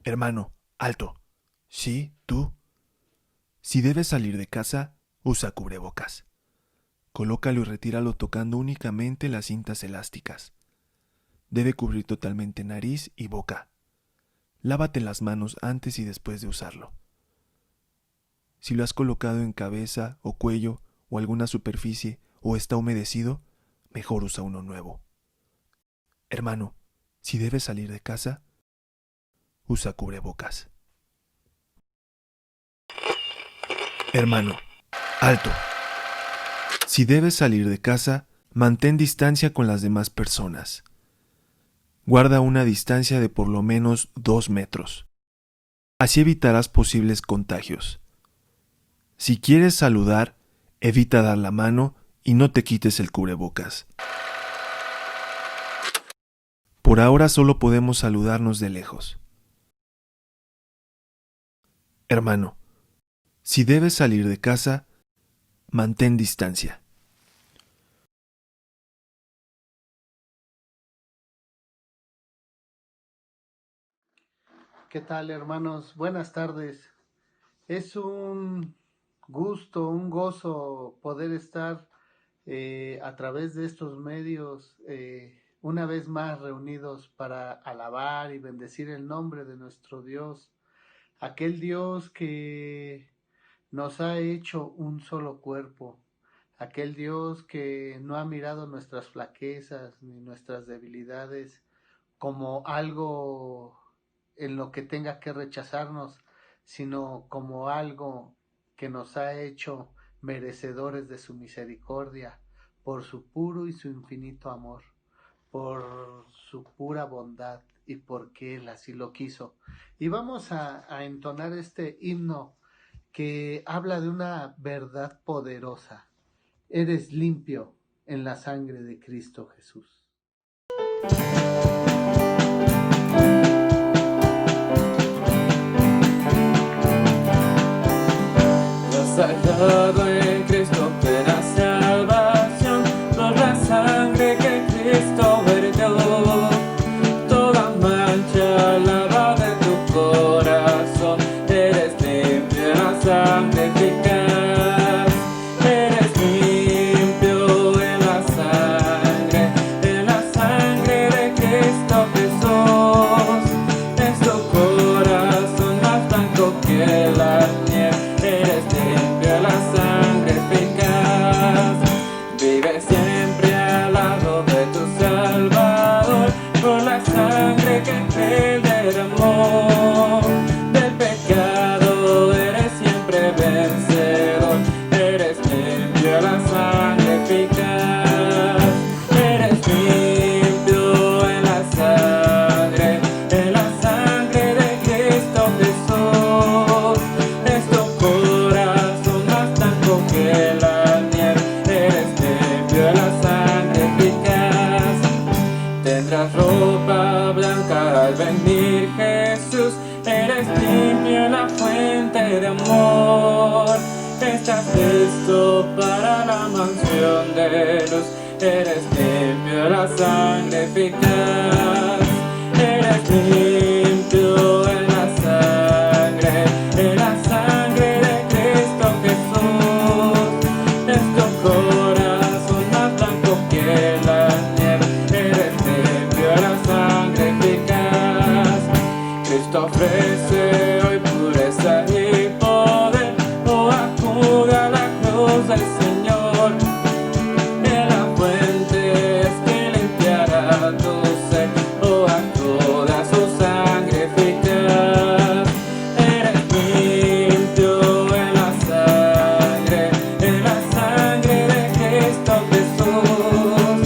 Hermano, alto. Sí, tú. Si debes salir de casa, usa cubrebocas. Colócalo y retíralo tocando únicamente las cintas elásticas. Debe cubrir totalmente nariz y boca. Lávate las manos antes y después de usarlo. Si lo has colocado en cabeza o cuello o alguna superficie o está humedecido, mejor usa uno nuevo. Hermano, si debes salir de casa, usa cubrebocas. Hermano, alto. Si debes salir de casa, mantén distancia con las demás personas. Guarda una distancia de por lo menos 2 metros. Así evitarás posibles contagios. Si quieres saludar, evita dar la mano y no te quites el cubrebocas. Por ahora solo podemos saludarnos de lejos. Hermano, si debes salir de casa, mantén distancia. ¿Qué tal, hermanos? Buenas tardes. Es un gusto, un gozo poder estar a través de estos medios una vez más reunidos para alabar y bendecir el nombre de nuestro Dios, aquel Dios que nos ha hecho un solo cuerpo, aquel Dios que no ha mirado nuestras flaquezas ni nuestras debilidades como algo en lo que tenga que rechazarnos, sino como algo que nos ha hecho merecedores de su misericordia, por su puro y su infinito amor, por su pura bondad y porque Él así lo quiso. Y vamos a entonar este himno que habla de una verdad poderosa. Eres limpio en la sangre de Cristo Jesús. Sagrado en Cristo plena salvación, por la sangre que Cristo vertió, toda mancha lava de tu corazón, eres limpio en la sangre eficaz, eres limpio en la sangre de Cristo Jesús, es tu corazón más blanco que la nieve, eres limpio la sangre eficaz, vive siempre al lado de tu Salvador, por la sangre que Él derramó, del pecado eres siempre vencedor, eres limpio la sangre eficaz, eres limpio en la sangre de Cristo Jesús, es tu corazón más blanco que la nieve, eres limpio en la sangre eficaz, tendrás ropa blanca al venir Jesús, eres limpio en la fuente de amor, estás listo para la mansión de luz, eres limpio en la sangre eficaz, eres limpio en la sangre de Cristo Jesús, es tu corazón más blanco que la nieve, eres limpio en la sangre eficaz, Cristo ofrece hoy pureza y poder, oh acude a la cruz del Señor, en la fuente es que limpiará tu sed, oh acude a su sangre eficaz, eres limpio en la sangre de Cristo Jesús,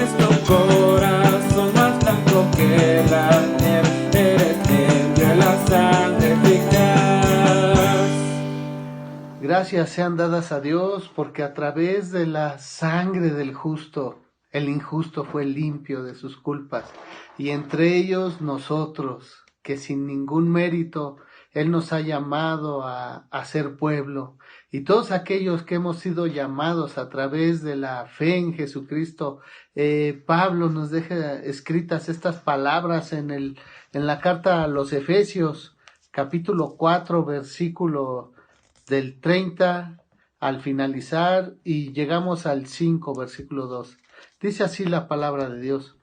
es tu corazón más blanco que la nieve, eres limpio en la sangre eficaz. Gracias sean dadas a Dios porque a través de la sangre del justo, el injusto fue limpio de sus culpas, y entre ellos nosotros, que sin ningún mérito Él nos ha llamado a ser pueblo, y todos aquellos que hemos sido llamados a través de la fe en Jesucristo. Pablo nos deja escritas estas palabras en la carta a los Efesios, capítulo 4, versículo del 30 al finalizar, y llegamos al 5, versículo 2. Dice así la palabra de Dios: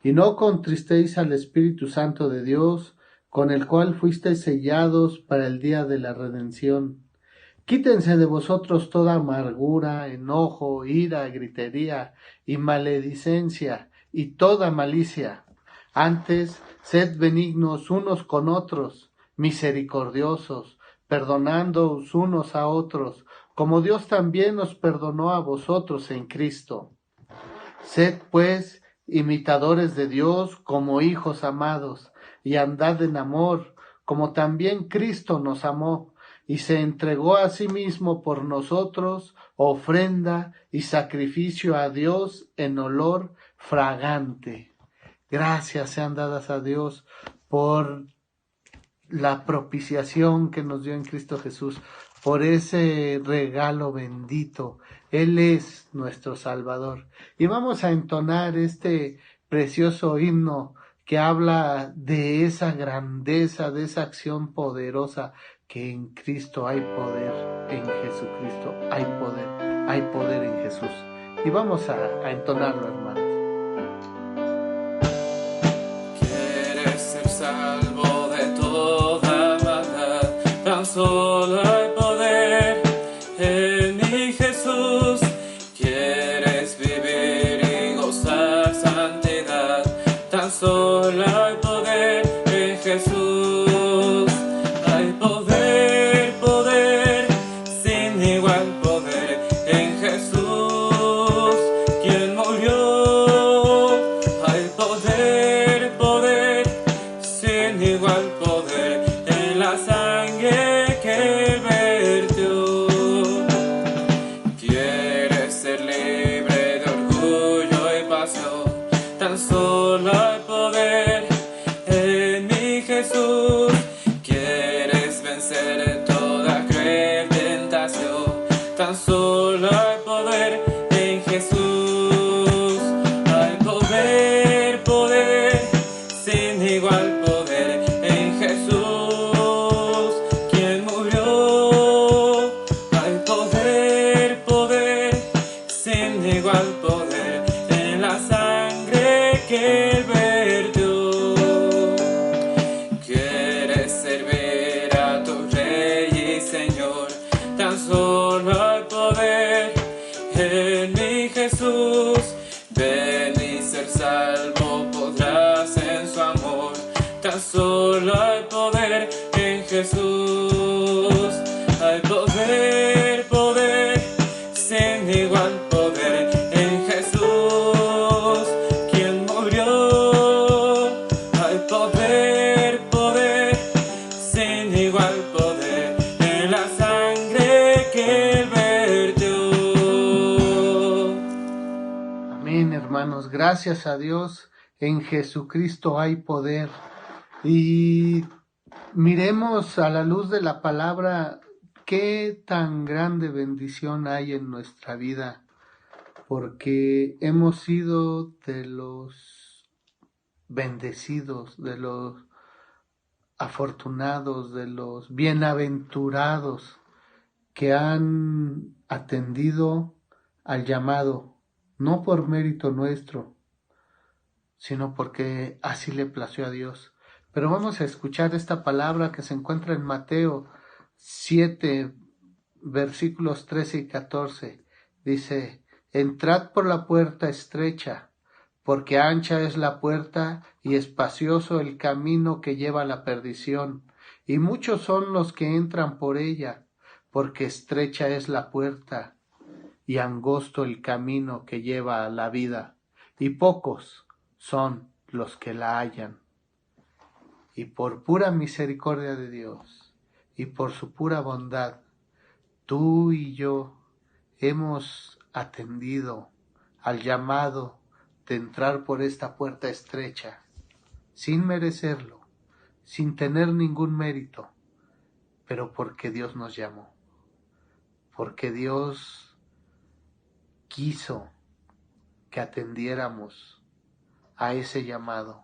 y no contristéis al Espíritu Santo de Dios, con el cual fuisteis sellados para el día de la redención. Quítense de vosotros toda amargura, enojo, ira, gritería y maledicencia y toda malicia. Antes, sed benignos unos con otros, misericordiosos, perdonándoos unos a otros, como Dios también os perdonó a vosotros en Cristo. Sed, pues, imitadores de Dios como hijos amados, y andad en amor, como también Cristo nos amó, y se entregó a sí mismo por nosotros, ofrenda y sacrificio a Dios en olor fragante. Gracias sean dadas a Dios por la propiciación que nos dio en Cristo Jesús, por ese regalo bendito. Él es nuestro Salvador. Y vamos a entonar este precioso himno que habla de esa grandeza, de esa acción poderosa, que en Cristo hay poder, en Jesucristo hay poder en Jesús. Y vamos a entonarlo, hermanos. Quieres ser salvo de toda maldad, tan solo hay poder en mi Jesús. Quieres vivir y gozar santidad, tan solo hay poder en Jesús. Hay poder, poder, sin igual poder en Jesús, quien murió. Hay poder, poder, sin igual poder en la sangre que Él vertió. Quieres ser libre de orgullo y pasión, tan solo hay poder en mi Jesús. Quieres vencer toda cruel tentación, tan solo hay poder en Jesús. Hay poder, poder, sin igual poder en Jesús, quien murió. Hay poder, poder, sin igual poder en la sangre que Él vertió. Quieres servir a tu Rey y Señor, tan solo hay poder en mi Jesús. Ven y ser salvo podrás en su amor, tan solo hay poder en Jesús. Hay poder, poder, sin igual poder en Jesús, quien murió. Hay poder, poder, sin igual poder en la sangre que Él vertió. Amén, hermanos. Gracias a Dios, en Jesucristo hay poder. Y miremos a la luz de la palabra qué tan grande bendición hay en nuestra vida, porque hemos sido de los bendecidos, de los afortunados, de los bienaventurados que han atendido al llamado, no por mérito nuestro, sino porque así le plació a Dios. Pero vamos a escuchar esta palabra que se encuentra en Mateo 7, versículos 13 y 14. Dice: entrad por la puerta estrecha, porque ancha es la puerta y espacioso el camino que lleva a la perdición, y muchos son los que entran por ella, porque estrecha es la puerta y angosto el camino que lleva a la vida, y pocos son los que la hallan. Y por pura misericordia de Dios y por su pura bondad, tú y yo hemos atendido al llamado de entrar por esta puerta estrecha, sin merecerlo, sin tener ningún mérito, pero porque Dios nos llamó. porque Dios quiso que atendiéramos a ese llamado,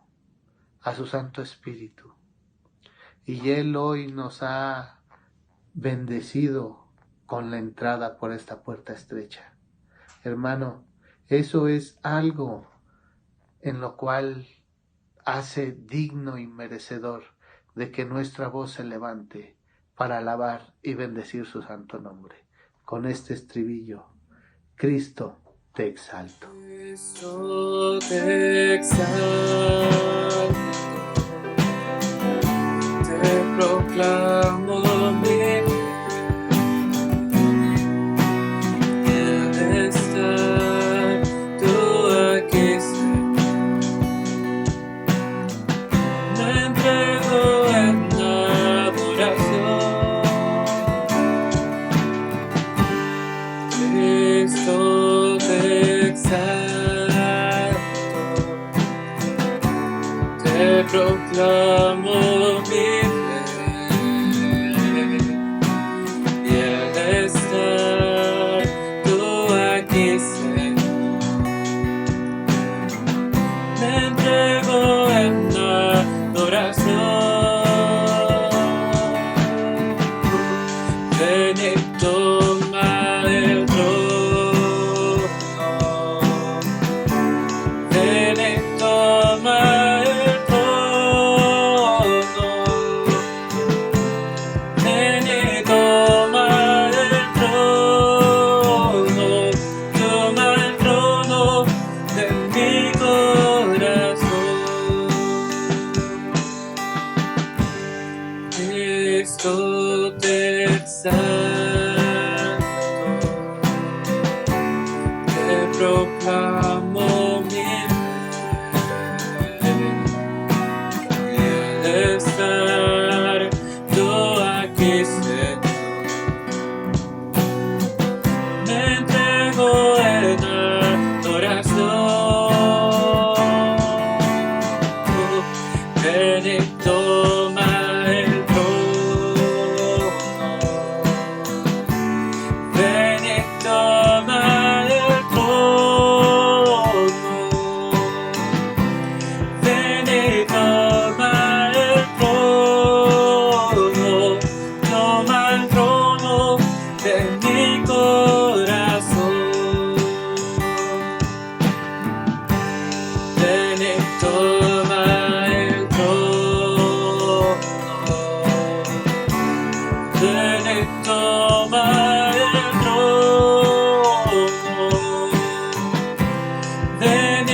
a su Santo Espíritu. Y Él hoy nos ha bendecido con la entrada por esta puerta estrecha. Hermano, eso es algo en lo cual hace digno y merecedor de que nuestra voz se levante para alabar y bendecir su santo nombre. Con este estribillo, Cristo, te exalto. Cristo, te exalto, te proclamo mi bienestar, tú aquí, me entrego en adoración. Cristo, te exalto, te proclamo mi bienestar, tú aquí, Señor, me entrego en adoración. Ven y toma el trono, ven y toma el trono, ven y toma el trono de mi corazón. Cristo, te exalto, te proclamo mi bienestar, tú aquí, Señor, me entrego en adoración. Ven y toma el trono, ven y toma el trono, ven y toma el trono de mi corazón. Ven y toma el trono, ven y toma el trono, ven y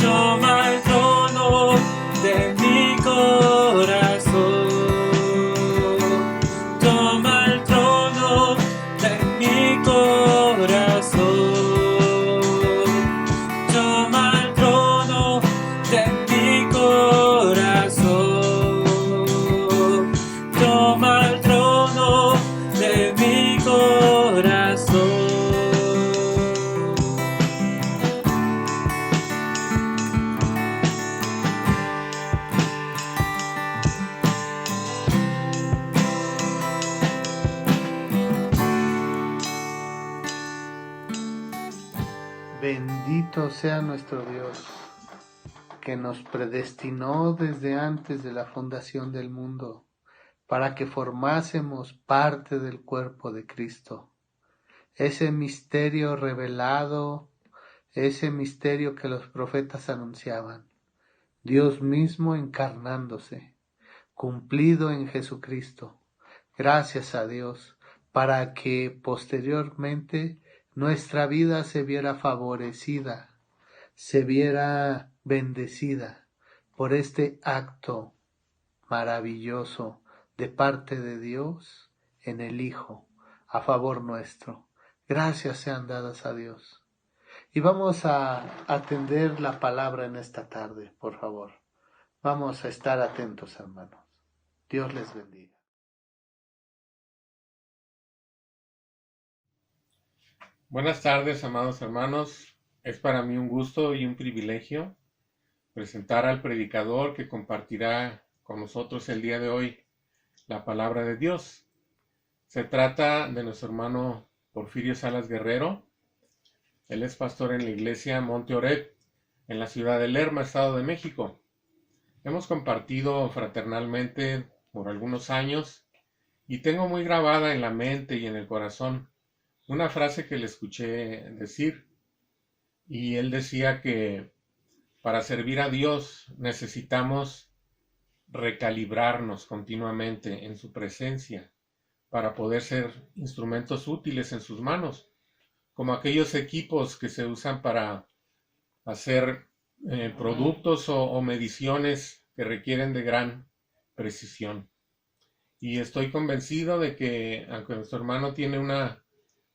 toma el trono de mi corazón. Toma el trono de mi corazón, toma el trono de mi corazón, toma el trono de mi corazón. Bendito sea nuestro Dios, que nos predestinó desde antes de la fundación del mundo, para que formásemos parte del cuerpo de Cristo. Ese misterio revelado, ese misterio que los profetas anunciaban, Dios mismo encarnándose, cumplido en Jesucristo. Gracias a Dios, para que posteriormente nuestra vida se viera favorecida, se viera bendecida por este acto maravilloso de parte de Dios en el Hijo a favor nuestro. Gracias sean dadas a Dios. Y vamos a atender la palabra en esta tarde, por favor. Vamos a estar atentos, hermanos. Dios les bendiga. Buenas tardes, amados hermanos. Es para mí un gusto y un privilegio presentar al predicador que compartirá con nosotros el día de hoy la palabra de Dios. Se trata de nuestro hermano Porfirio Salas Guerrero. Él es pastor en la iglesia Monte Oreb, en la ciudad de Lerma, Estado de México. Hemos compartido fraternalmente por algunos años y tengo muy grabada en la mente y en el corazón una frase que le escuché decir. Y él decía que para servir a Dios necesitamos recalibrarnos continuamente en su presencia para poder ser instrumentos útiles en sus manos, como aquellos equipos que se usan para hacer productos o mediciones que requieren de gran precisión. Y estoy convencido de que, aunque nuestro hermano tiene una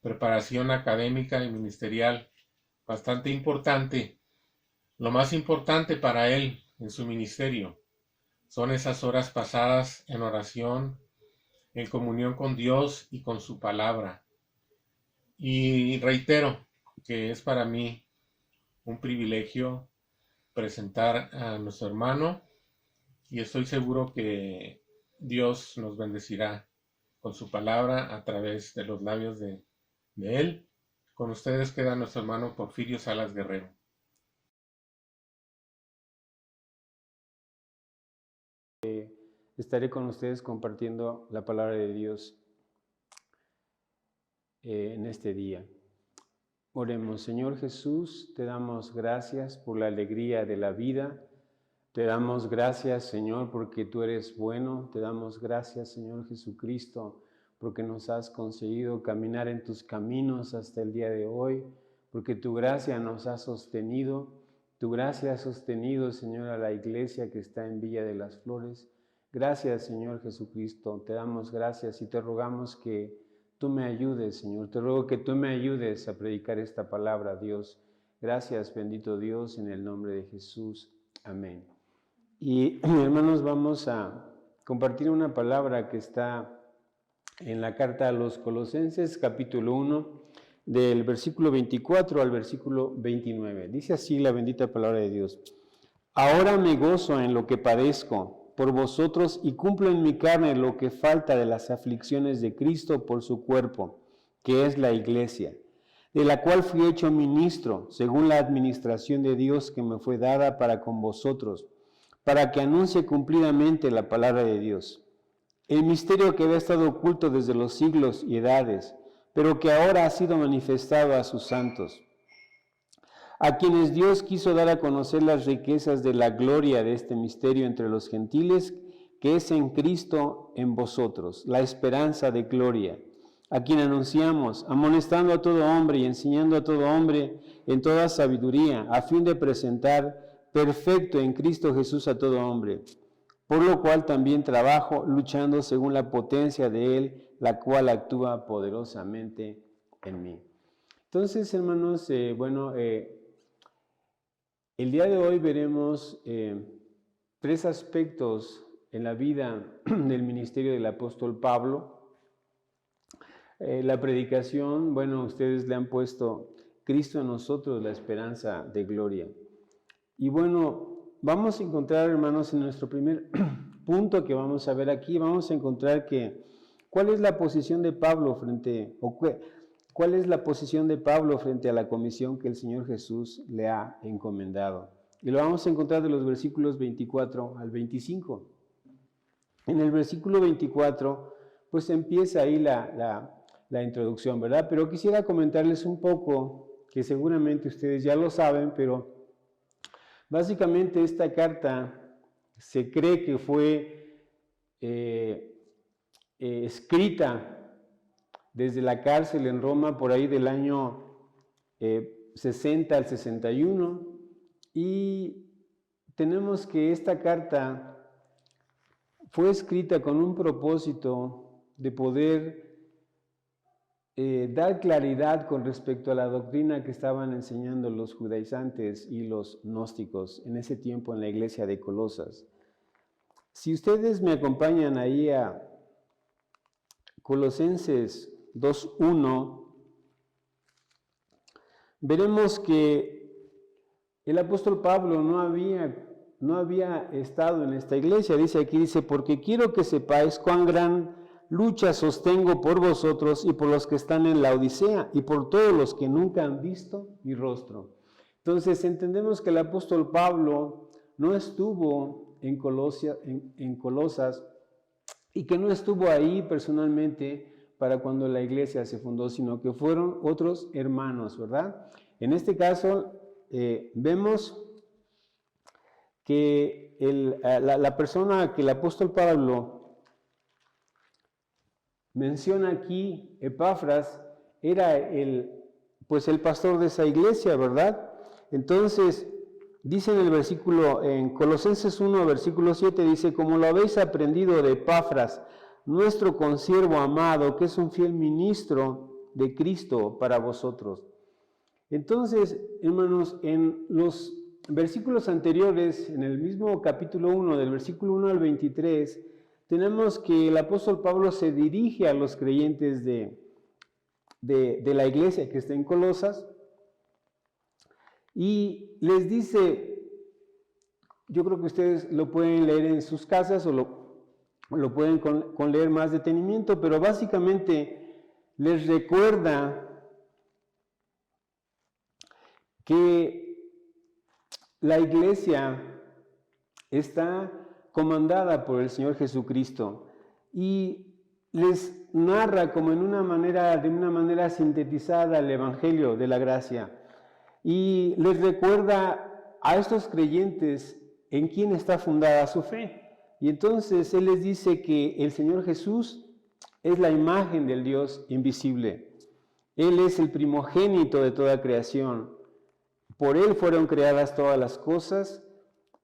preparación académica y ministerial bastante importante, lo más importante para él en su ministerio son esas horas pasadas en oración, en comunión con Dios y con su palabra. Y reitero que es para mí un privilegio presentar a nuestro hermano y estoy seguro que Dios nos bendecirá con su palabra a través de los labios de él. Con ustedes queda nuestro hermano Porfirio Salas Guerrero. Estaré con ustedes compartiendo la palabra de Dios en este día. Oremos. Señor Jesús, te damos gracias por la alegría de la vida. Te damos gracias, Señor, porque tú eres bueno. Te damos gracias, Señor Jesucristo, porque nos has conseguido caminar en tus caminos hasta el día de hoy, porque tu gracia nos ha sostenido. Tu gracia ha sostenido, Señor, a la iglesia que está en Villa de las Flores. Gracias, Señor Jesucristo. Te damos gracias y te rogamos que tú me ayudes, Señor. Te ruego que tú me ayudes a predicar esta palabra, Dios. Gracias, bendito Dios, en el nombre de Jesús. Amén. Y, hermanos, vamos a compartir una palabra que está en la carta a los Colosenses, capítulo 1, del versículo 24 al versículo 29. Dice así la bendita palabra de Dios. Ahora me gozo en lo que padezco por vosotros y cumplo en mi carne lo que falta de las aflicciones de Cristo por su cuerpo, que es la iglesia, de la cual fui hecho ministro, según la administración de Dios que me fue dada para con vosotros, para que anuncie cumplidamente la palabra de Dios. El misterio que había estado oculto desde los siglos y edades, pero que ahora ha sido manifestado a sus santos, a quienes Dios quiso dar a conocer las riquezas de la gloria de este misterio entre los gentiles, que es en Cristo en vosotros, la esperanza de gloria, a quien anunciamos, amonestando a todo hombre y enseñando a todo hombre en toda sabiduría, a fin de presentar perfecto en Cristo Jesús a todo hombre, por lo cual también trabajo luchando según la potencia de Él, la cual actúa poderosamente en mí. Entonces, hermanos, el día de hoy veremos tres aspectos en la vida del ministerio del apóstol Pablo. La predicación, ustedes le han puesto Cristo en nosotros, la esperanza de gloria. Y vamos a encontrar, hermanos, en nuestro primer punto que vamos a ver aquí, vamos a encontrar cuál es la posición de Pablo ¿Cuál es la posición de Pablo frente a la comisión que el Señor Jesús le ha encomendado? Y lo vamos a encontrar de los versículos 24 al 25. En el versículo 24, pues empieza ahí la introducción, ¿verdad? Pero quisiera comentarles un poco, que seguramente ustedes ya lo saben, pero básicamente esta carta se cree que fue escrita desde la cárcel en Roma por ahí del año 60 al 61, y tenemos que esta carta fue escrita con un propósito de poder dar claridad con respecto a la doctrina que estaban enseñando los judaizantes y los gnósticos en ese tiempo en la iglesia de Colosas. Si ustedes me acompañan ahí a Colosenses 2:1, veremos que el apóstol Pablo no había no había estado en esta iglesia. Dice, porque quiero que sepáis cuán gran lucha sostengo por vosotros y por los que están en la Odisea y por todos los que nunca han visto mi rostro. Entonces entendemos que el apóstol Pablo no estuvo en Colosas y que no estuvo ahí personalmente para cuando la iglesia se fundó, sino que fueron otros hermanos, ¿verdad? En este caso vemos que la persona que el apóstol Pablo menciona aquí, Epafras, era el pastor de esa iglesia, ¿verdad? Entonces, dice en el versículo, en Colosenses 1, versículo 7, dice, como lo habéis aprendido de Epafras, nuestro consiervo amado, que es un fiel ministro de Cristo para vosotros. Entonces, hermanos, en los versículos anteriores, en el mismo capítulo 1, del versículo 1 al 23, tenemos que el apóstol Pablo se dirige a los creyentes de la iglesia que está en Colosas y les dice, yo creo que ustedes lo pueden leer en sus casas o lo pueden con leer más detenimiento, pero básicamente les recuerda que la iglesia está comandada por el Señor Jesucristo y les narra como de una manera sintetizada el Evangelio de la gracia y les recuerda a estos creyentes en quién está fundada su fe. Y entonces Él les dice que el Señor Jesús es la imagen del Dios invisible. Él es el primogénito de toda creación. Por Él fueron creadas todas las cosas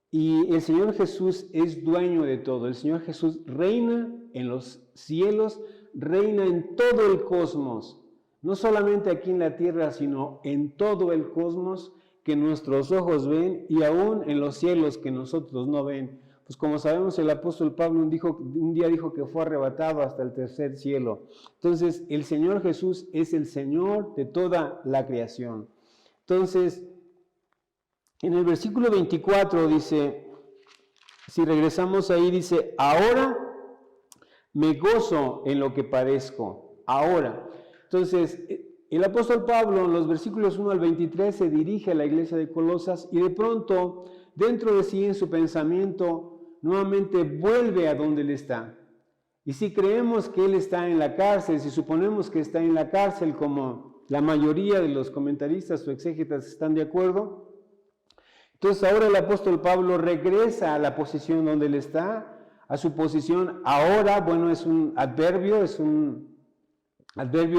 y el Señor Jesús es dueño de todo. El Señor Jesús reina en los cielos, reina en todo el cosmos. No solamente aquí en la tierra, sino en todo el cosmos que nuestros ojos ven y aún en los cielos que nosotros no ven. Pues como sabemos, el apóstol Pablo un día dijo que fue arrebatado hasta el tercer cielo. Entonces, el Señor Jesús es el Señor de toda la creación. Entonces, en el versículo 24 dice, si regresamos ahí, dice, ahora me gozo en lo que padezco. Ahora. Entonces, el apóstol Pablo en los versículos 1 al 23 se dirige a la iglesia de Colosas y de pronto, dentro de sí, en su pensamiento, nuevamente vuelve a donde él está. Y si creemos que él está en la cárcel, si suponemos que está en la cárcel, como la mayoría de los comentaristas o exégetas están de acuerdo, entonces ahora el apóstol Pablo regresa a la posición donde él está, a su posición ahora. Bueno, es un adverbio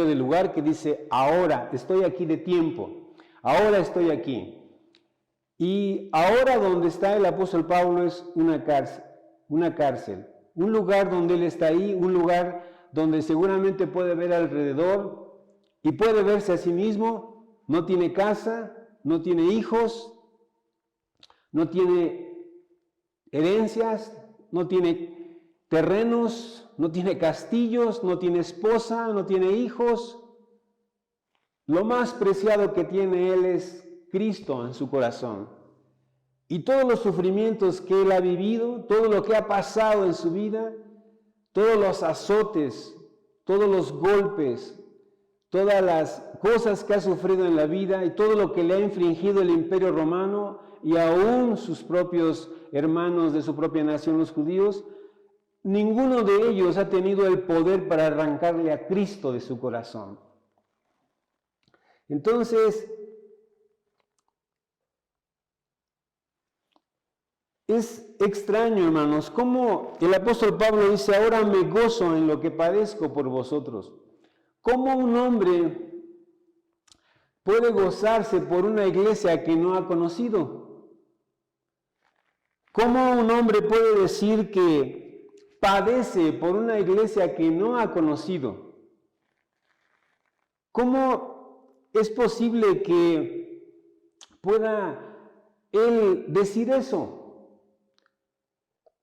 de lugar que dice ahora, estoy aquí de tiempo, ahora estoy aquí. Y ahora donde está el apóstol Pablo es una cárcel, un lugar donde él está ahí, un lugar donde seguramente puede ver alrededor y puede verse a sí mismo. No tiene casa, no tiene hijos, no tiene herencias, no tiene terrenos, no tiene castillos, no tiene esposa, no tiene hijos. Lo más preciado que tiene él es Cristo en su corazón. Y todos los sufrimientos que él ha vivido, todo lo que ha pasado en su vida, todos los azotes, todos los golpes, todas las cosas que ha sufrido en la vida y todo lo que le ha infligido el Imperio Romano y aún sus propios hermanos de su propia nación, los judíos, ninguno de ellos ha tenido el poder para arrancarle a Cristo de su corazón. Entonces, es extraño, hermanos, cómo el apóstol Pablo dice, ahora me gozo en lo que padezco por vosotros. ¿Cómo un hombre puede gozarse por una iglesia que no ha conocido? ¿Cómo un hombre puede decir que padece por una iglesia que no ha conocido? ¿Cómo es posible que pueda él decir eso?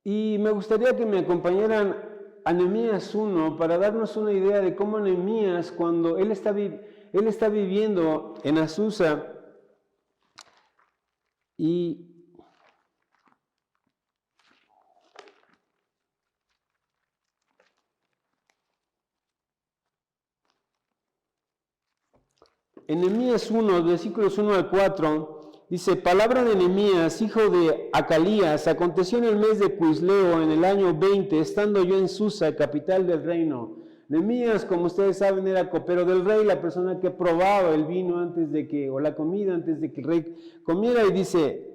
Y me gustaría que me acompañaran a Nehemías 1 para darnos una idea de cómo Nehemías, cuando él está viviendo en Azusa y En Nehemías 1, versículos 1 al 4, dice, palabra de Nehemías, hijo de Acalías, aconteció en el mes de Quisleo, en el año 20, estando yo en Susa, capital del reino. Nehemías, como ustedes saben, era copero del rey, la persona que probaba el vino antes de que, o la comida antes de que el rey comiera, y dice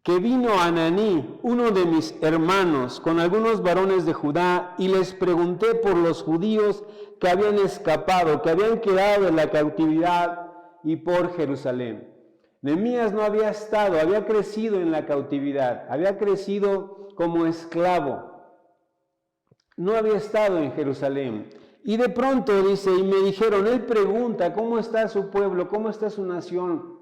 que vino Ananí, uno de mis hermanos, con algunos varones de Judá, y les pregunté por los judíos que habían escapado, que habían quedado en la cautividad, y por Jerusalén. Nehemías no había estado, había crecido en la cautividad, había crecido como esclavo. No había estado en Jerusalén. Y de pronto dice, y me dijeron, él pregunta, ¿cómo está su pueblo? ¿Cómo está su nación?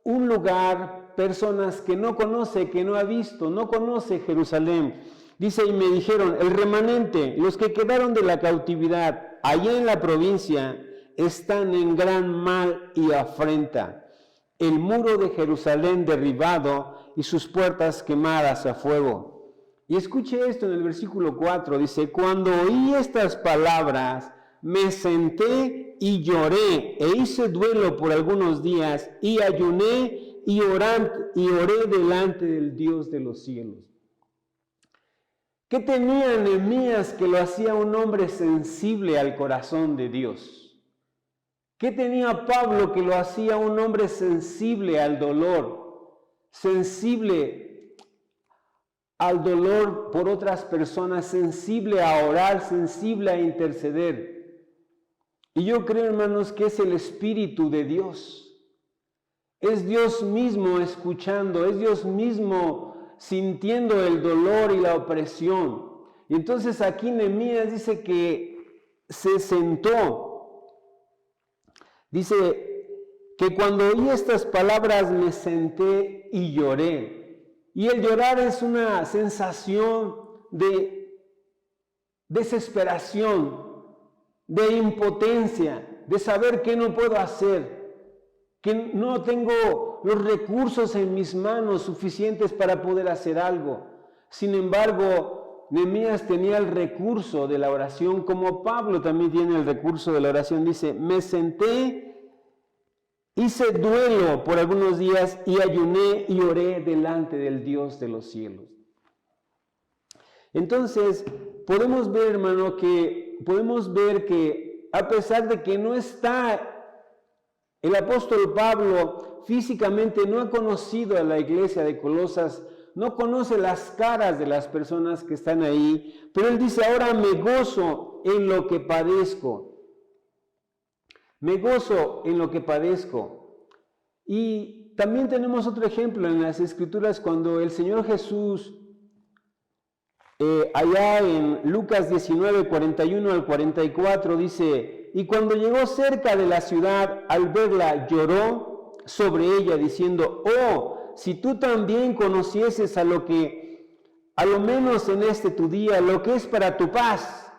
Un lugar, personas que no conoce, que no ha visto, no conoce Jerusalén. Dice, y me dijeron, el remanente, los que quedaron de la cautividad, allá en la provincia, están en gran mal y afrenta. El muro de Jerusalén derribado y sus puertas quemadas a fuego. Y escuche esto en el versículo 4, dice, cuando oí estas palabras, me senté y lloré, e hice duelo por algunos días, y ayuné y oré delante del Dios de los cielos. ¿Qué tenía Nehemías que lo hacía un hombre sensible al corazón de Dios? ¿Qué tenía Pablo que lo hacía un hombre sensible al dolor, sensible al dolor por otras personas, sensible a orar, sensible a interceder? Y yo creo, hermanos, que es el Espíritu de Dios. Es Dios mismo escuchando, es Dios mismo sintiendo el dolor y la opresión. Y entonces aquí Nehemías dice que se sentó. Dice que cuando oí estas palabras me senté y lloré. Y el llorar es una sensación de desesperación, de impotencia, de saber que no puedo hacer, que no tengo los recursos en mis manos suficientes para poder hacer algo. Sin embargo, Nehemías tenía el recurso de la oración, como Pablo también tiene el recurso de la oración. Dice, me senté, hice duelo por algunos días y ayuné y oré delante del Dios de los cielos. Entonces, podemos ver, hermano, que a pesar de que no está el apóstol Pablo físicamente, no ha conocido a la iglesia de Colosas, no conoce las caras de las personas que están ahí, pero él dice, ahora me gozo en lo que padezco. Me gozo en lo que padezco. Y también tenemos otro ejemplo en las Escrituras cuando el Señor Jesús, allá en Lucas 19, 41 al 44, dice, y cuando llegó cerca de la ciudad, al verla, lloró sobre ella, diciendo, oh, si tú también conocieses a lo menos en este tu día, lo que es para tu paz,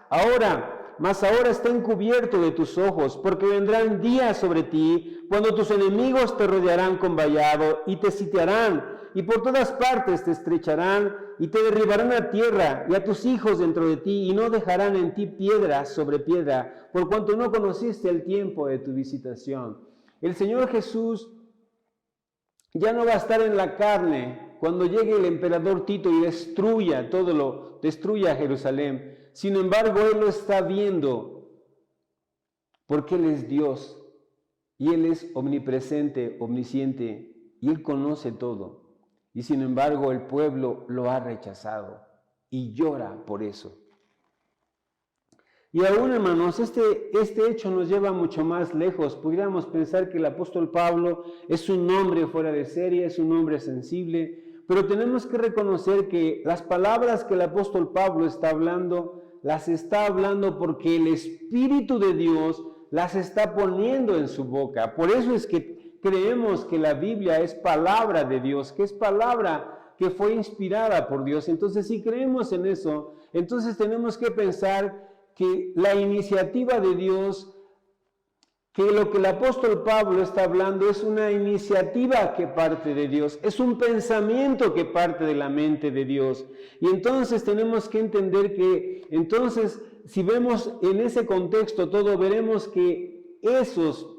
mas ahora está encubierto de tus ojos, porque vendrán días sobre ti, cuando tus enemigos te rodearán con vallado, y te sitiarán, y por todas partes te estrecharán, y te derribarán a tierra, y a tus hijos dentro de ti, y no dejarán en ti piedra sobre piedra, por cuanto no conociste el tiempo de tu visitación. El Señor Jesús ya no va a estar en la carne cuando llegue el emperador Tito y destruya Jerusalén. Sin embargo, Él lo está viendo porque Él es Dios y Él es omnipresente, omnisciente y Él conoce todo. Y sin embargo, el pueblo lo ha rechazado y llora por eso. Y aún, hermanos, este hecho nos lleva mucho más lejos. Podríamos pensar que el apóstol Pablo es un hombre fuera de serie, es un hombre sensible, pero tenemos que reconocer que las palabras que el apóstol Pablo está hablando, las está hablando porque el Espíritu de Dios las está poniendo en su boca. Por eso es que creemos que la Biblia es palabra de Dios, que es palabra que fue inspirada por Dios. Entonces, si creemos en eso, entonces tenemos que pensar que la iniciativa de Dios, que lo que el apóstol Pablo está hablando es una iniciativa que parte de Dios, es un pensamiento que parte de la mente de Dios. Y entonces tenemos que entender que entonces si vemos en ese contexto todo, veremos que esos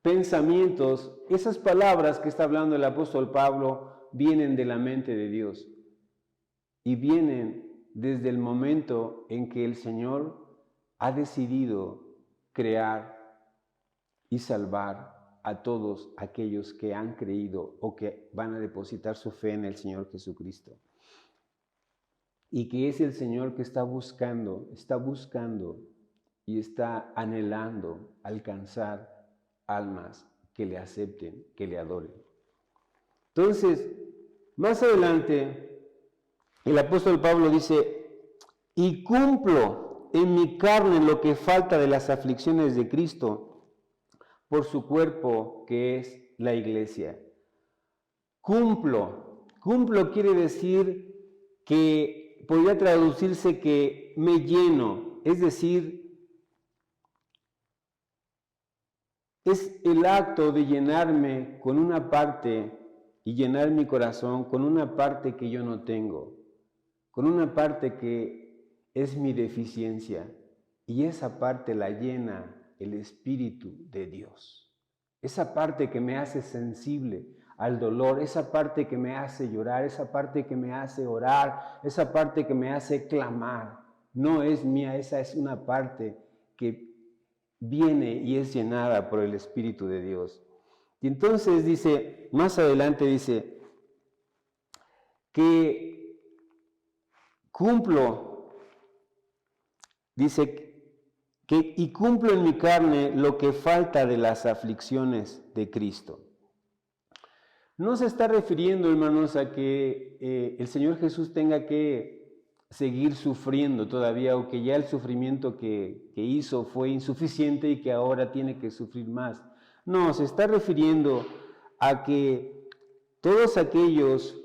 pensamientos, esas palabras que está hablando el apóstol Pablo, vienen de la mente de Dios y vienen desde el momento en que el Señor ha decidido crear y salvar a todos aquellos que han creído o que van a depositar su fe en el Señor Jesucristo. Y que es el Señor que está buscando y está anhelando alcanzar almas que le acepten, que le adoren. Entonces, más adelante, el apóstol Pablo dice, y cumplo en mi carne lo que falta de las aflicciones de Cristo por su cuerpo, que es la iglesia. Cumplo quiere decir que podría traducirse que me lleno, es decir, es el acto de llenarme con una parte y llenar mi corazón con una parte que yo no tengo, con una parte que es mi deficiencia, y esa parte la llena el Espíritu de Dios. Esa parte que me hace sensible al dolor, esa parte que me hace llorar, esa parte que me hace orar, esa parte que me hace clamar, no es mía, esa es una parte que viene y es llenada por el Espíritu de Dios. Y entonces dice, más adelante dice, que cumplo, dice, y cumplo en mi carne lo que falta de las aflicciones de Cristo. No se está refiriendo, hermanos, a que el Señor Jesús tenga que seguir sufriendo todavía, o que ya el sufrimiento que hizo fue insuficiente y que ahora tiene que sufrir más. No, se está refiriendo a que todos aquellos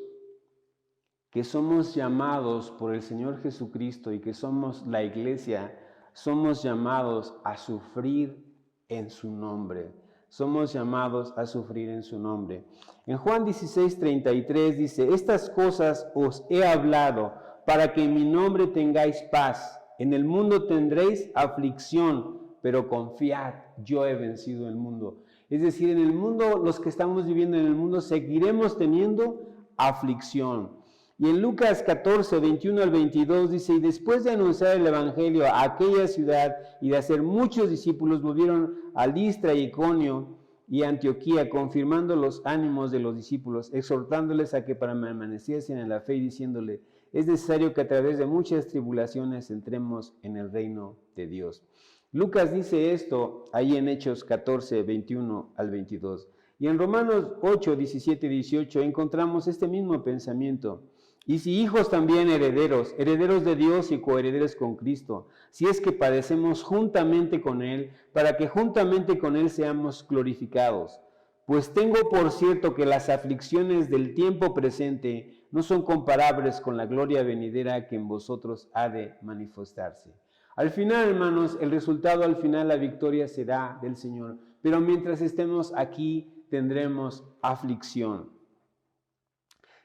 que somos llamados por el Señor Jesucristo y que somos la iglesia, somos llamados a sufrir en su nombre. Somos llamados a sufrir en su nombre. En Juan 16:33 dice, estas cosas os he hablado para que en mi nombre tengáis paz. En el mundo tendréis aflicción, pero confiad, yo he vencido el mundo. Es decir, en el mundo, los que estamos viviendo en el mundo, seguiremos teniendo aflicción. Y en Lucas 14, 21 al 22 dice, y después de anunciar el evangelio a aquella ciudad y de hacer muchos discípulos, volvieron a Listra y Iconio y Antioquía, confirmando los ánimos de los discípulos, exhortándoles a que permaneciesen en la fe y diciéndole, es necesario que a través de muchas tribulaciones entremos en el reino de Dios. Lucas dice esto ahí en Hechos 14, 21 al 22. Y en Romanos 8, 17 y 18 encontramos este mismo pensamiento. Y si hijos también herederos, herederos de Dios y coherederos con Cristo, si es que padecemos juntamente con Él, para que juntamente con Él seamos glorificados. Pues tengo por cierto que las aflicciones del tiempo presente no son comparables con la gloria venidera que en vosotros ha de manifestarse. Al final, hermanos, el resultado, al final la victoria será del Señor. Pero mientras estemos aquí, tendremos aflicción.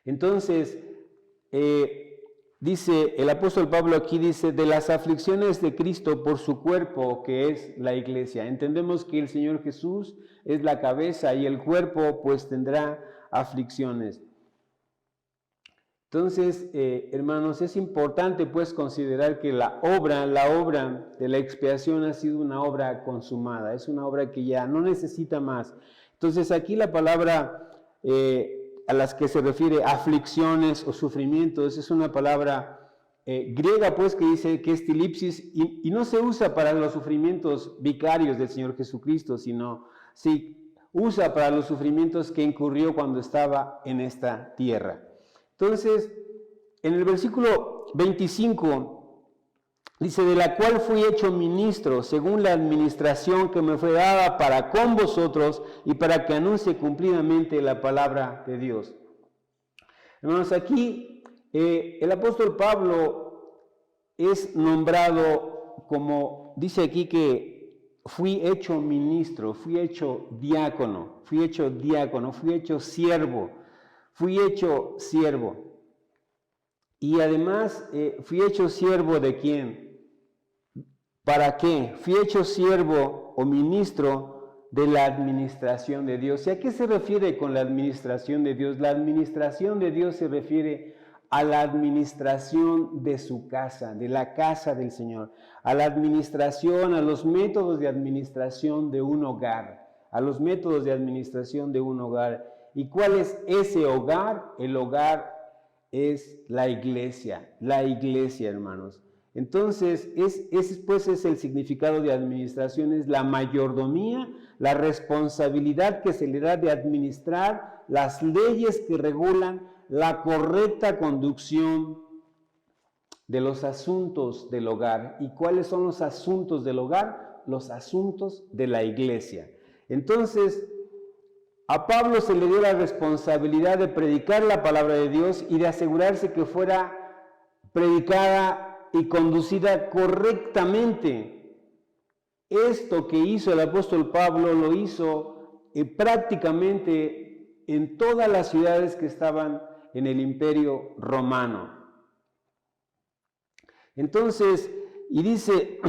Entonces, dice el apóstol Pablo aquí, dice, de las aflicciones de Cristo por su cuerpo, que es la iglesia. Entendemos que el Señor Jesús es la cabeza y el cuerpo pues tendrá aflicciones. Entonces, hermanos, es importante pues considerar que la obra de la expiación ha sido una obra consumada, es una obra que ya no necesita más. Entonces, aquí la palabra a las que se refiere aflicciones o sufrimientos es una palabra griega pues que dice que es tilipsis y no se usa para los sufrimientos vicarios del Señor Jesucristo, sino se usa para los sufrimientos que incurrió cuando estaba en esta tierra. Entonces, en el versículo 25, dice, de la cual fui hecho ministro, según la administración que me fue dada para con vosotros y para que anuncie cumplidamente la palabra de Dios. Hermanos, aquí el apóstol Pablo es nombrado como, dice aquí que fui hecho ministro, fui hecho diácono, fui hecho siervo. Fui hecho siervo. Y además, fui hecho siervo ¿de quién? ¿Para qué? Fui hecho siervo o ministro de la administración de Dios. ¿Y a qué se refiere con la administración de Dios? La administración de Dios se refiere a la administración de su casa, de la casa del Señor, a la administración, a los métodos de administración de un hogar, a los métodos de administración de un hogar. ¿Y cuál es ese hogar? El hogar es la iglesia, hermanos. Entonces, ese es el significado de administración, es la mayordomía, la responsabilidad que se le da de administrar las leyes que regulan la correcta conducción de los asuntos del hogar. ¿Y cuáles son los asuntos del hogar? Los asuntos de la iglesia. Entonces, a Pablo se le dio la responsabilidad de predicar la palabra de Dios y de asegurarse que fuera predicada y conducida correctamente. Esto que hizo el apóstol Pablo lo hizo prácticamente en todas las ciudades que estaban en el Imperio Romano. Entonces, y dice,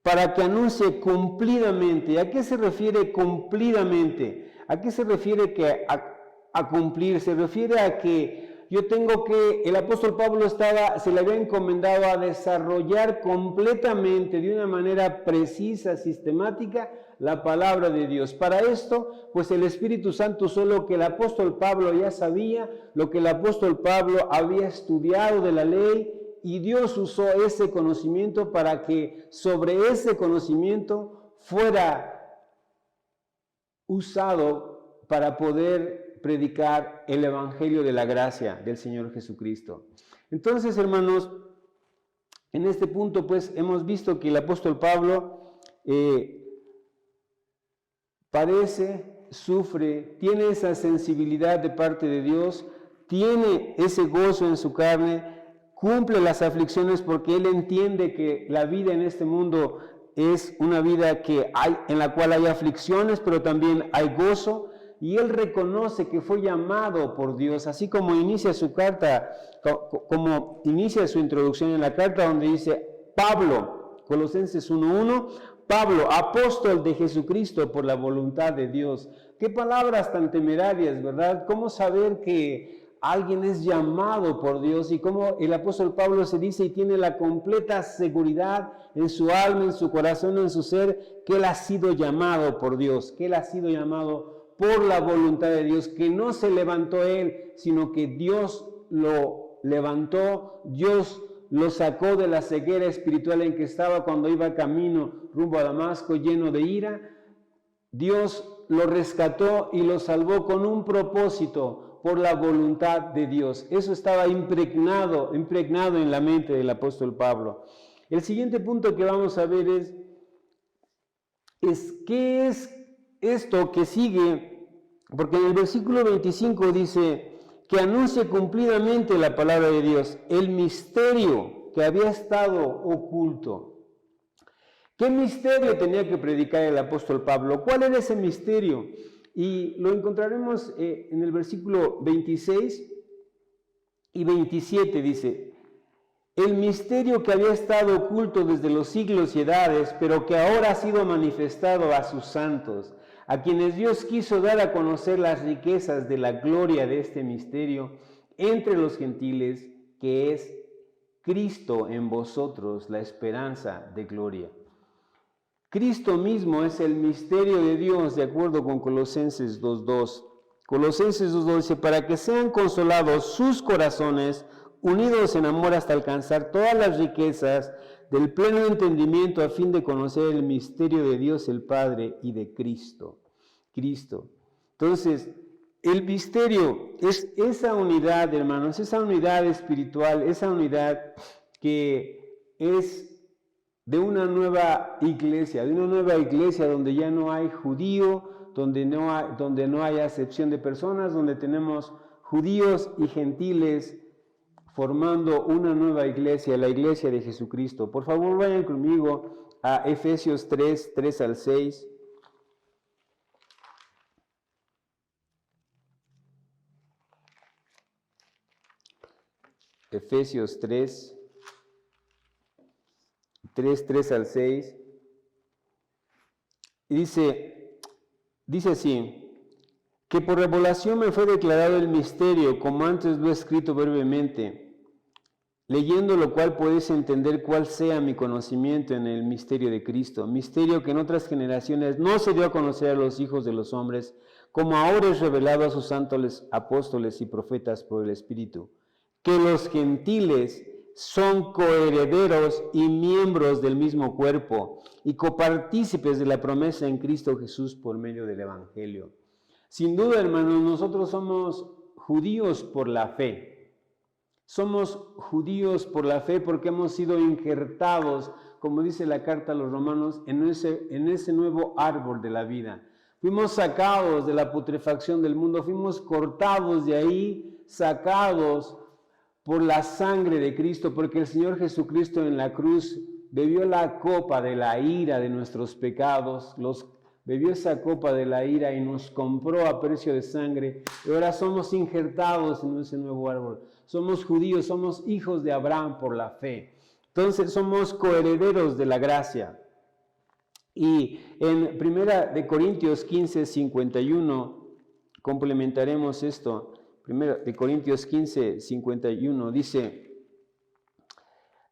para que anuncie cumplidamente. ¿A qué se refiere cumplidamente? ¿A qué se refiere que a cumplir? Se refiere a que el apóstol Pablo se le había encomendado a desarrollar completamente, de una manera precisa, sistemática, la palabra de Dios. Para esto, pues el Espíritu Santo usó lo que el apóstol Pablo ya sabía, lo que el apóstol Pablo había estudiado de la ley, y Dios usó ese conocimiento para que sobre ese conocimiento fuera usado para poder predicar el Evangelio de la gracia del Señor Jesucristo. Entonces, hermanos, en este punto pues hemos visto que el apóstol Pablo padece, sufre, tiene esa sensibilidad de parte de Dios, tiene ese gozo en su carne, cumple las aflicciones porque él entiende que la vida en este mundo es una vida en la cual hay aflicciones, pero también hay gozo, y él reconoce que fue llamado por Dios, así como inicia su carta, como inicia su introducción en la carta donde dice Pablo, Colosenses 1:1, Pablo, apóstol de Jesucristo por la voluntad de Dios. Qué palabras tan temerarias, ¿verdad? ¿Cómo saber que alguien es llamado por Dios? Y cómo el apóstol Pablo se dice y tiene la completa seguridad en su alma, en su corazón, en su ser, que él ha sido llamado por Dios, que él ha sido llamado por la voluntad de Dios, que no se levantó él, sino que Dios lo levantó, Dios lo sacó de la ceguera espiritual en que estaba cuando iba camino rumbo a Damasco lleno de ira. Dios lo rescató y lo salvó con un propósito, por la voluntad de Dios. Eso estaba impregnado en la mente del apóstol Pablo. El siguiente punto que vamos a ver es ¿qué es esto que sigue? Porque en el versículo 25 dice que anuncie cumplidamente la palabra de Dios, el misterio que había estado oculto. ¿Qué misterio tenía que predicar el apóstol Pablo? ¿Cuál era ese misterio? Y lo encontraremos en el versículo 26 y 27, dice, el misterio que había estado oculto desde los siglos y edades, pero que ahora ha sido manifestado a sus santos, a quienes Dios quiso dar a conocer las riquezas de la gloria de este misterio entre los gentiles, que es Cristo en vosotros, la esperanza de gloria. Cristo mismo es el misterio de Dios, de acuerdo con Colosenses 2:2. Colosenses 2:2 dice, para que sean consolados sus corazones, unidos en amor hasta alcanzar todas las riquezas del pleno entendimiento, a fin de conocer el misterio de Dios el Padre y de Cristo. Entonces, el misterio es esa unidad, hermanos, esa unidad espiritual, esa unidad que es de una nueva iglesia donde ya no hay judío, donde no hay acepción de personas, donde tenemos judíos y gentiles formando una nueva iglesia, la iglesia de Jesucristo. Por favor, vayan conmigo a Efesios 3 al 6. Efesios 3, 3 al 6. Y dice así, que por revelación me fue declarado el misterio, como antes lo he escrito brevemente, leyendo lo cual podéis entender cuál sea mi conocimiento en el misterio de Cristo, misterio que en otras generaciones no se dio a conocer a los hijos de los hombres, como ahora es revelado a sus santos apóstoles y profetas por el Espíritu, que los gentiles son coherederos y miembros del mismo cuerpo y copartícipes de la promesa en Cristo Jesús por medio del Evangelio. Sin duda, hermanos, nosotros somos judíos por la fe. Somos judíos por la fe porque hemos sido injertados, como dice la carta a los romanos, en ese nuevo árbol de la vida. Fuimos sacados de la putrefacción del mundo, fuimos cortados de ahí, sacados por la sangre de Cristo, porque el Señor Jesucristo en la cruz bebió la copa de la ira de nuestros pecados, bebió esa copa de la ira y nos compró a precio de sangre, y ahora somos injertados en ese nuevo árbol. Somos judíos, somos hijos de Abraham por la fe. Entonces somos coherederos de la gracia. Y en 1 Corintios 15, 51, complementaremos esto. 1 Corintios 15, 51 dice,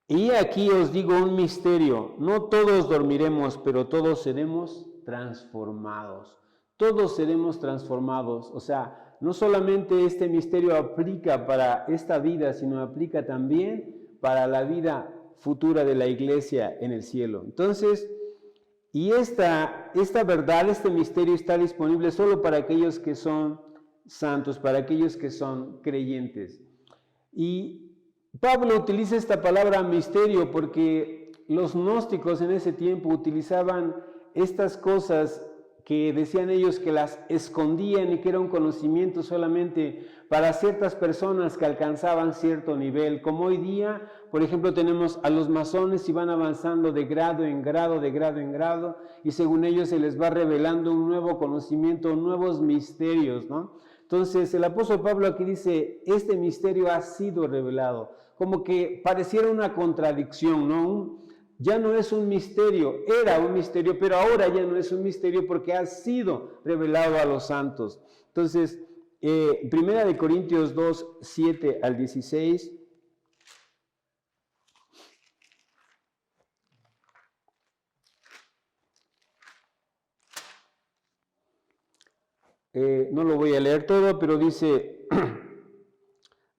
y aquí os digo un misterio, no todos dormiremos, pero todos seremos transformados. Todos seremos transformados. O sea, no solamente este misterio aplica para esta vida, sino aplica también para la vida futura de la iglesia en el cielo. Entonces, y esta verdad, este misterio está disponible solo para aquellos que son santos, para aquellos que son creyentes. Y Pablo utiliza esta palabra misterio porque los gnósticos en ese tiempo utilizaban estas cosas que decían ellos que las escondían y que era un conocimiento solamente para ciertas personas que alcanzaban cierto nivel. Como hoy día, por ejemplo, tenemos a los masones y van avanzando de grado en grado, de grado en grado, y según ellos se les va revelando un nuevo conocimiento, nuevos misterios, ¿no? Entonces el apóstol Pablo aquí dice, este misterio ha sido revelado, como que pareciera una contradicción, ¿no? Ya no es un misterio, era un misterio, pero ahora ya no es un misterio porque ha sido revelado a los santos. Entonces, 1 Corintios 2, 7 al 16. No lo voy a leer todo, pero dice,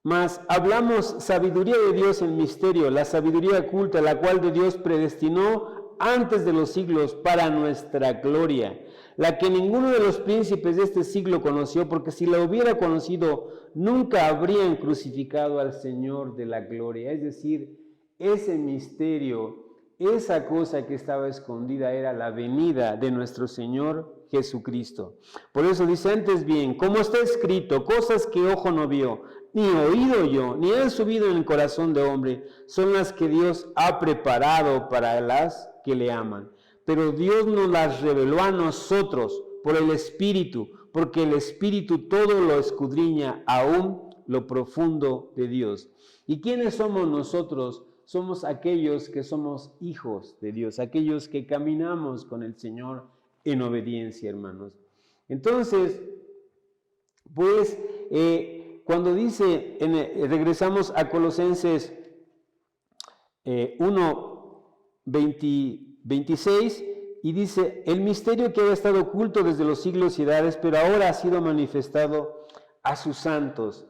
mas hablamos sabiduría de Dios en misterio, la sabiduría oculta, la cual de Dios predestinó antes de los siglos para nuestra gloria, la que ninguno de los príncipes de este siglo conoció, porque si la hubiera conocido, nunca habrían crucificado al Señor de la gloria. Es decir, ese misterio, esa cosa que estaba escondida era la venida de nuestro Señor Jesucristo. Por eso dice antes bien, como está escrito, cosas que ojo no vio, ni oído yo, ni han subido en el corazón de hombre, son las que Dios ha preparado para las que le aman. Pero Dios nos las reveló a nosotros por el Espíritu, porque el Espíritu todo lo escudriña, aún lo profundo de Dios. ¿Y quiénes somos nosotros? Somos aquellos que somos hijos de Dios, aquellos que caminamos con el Señor en obediencia, hermanos. Entonces, pues, cuando dice, regresamos a Colosenses 1, 26, y dice, el misterio que había estado oculto desde los siglos y edades, pero ahora ha sido manifestado a sus santos.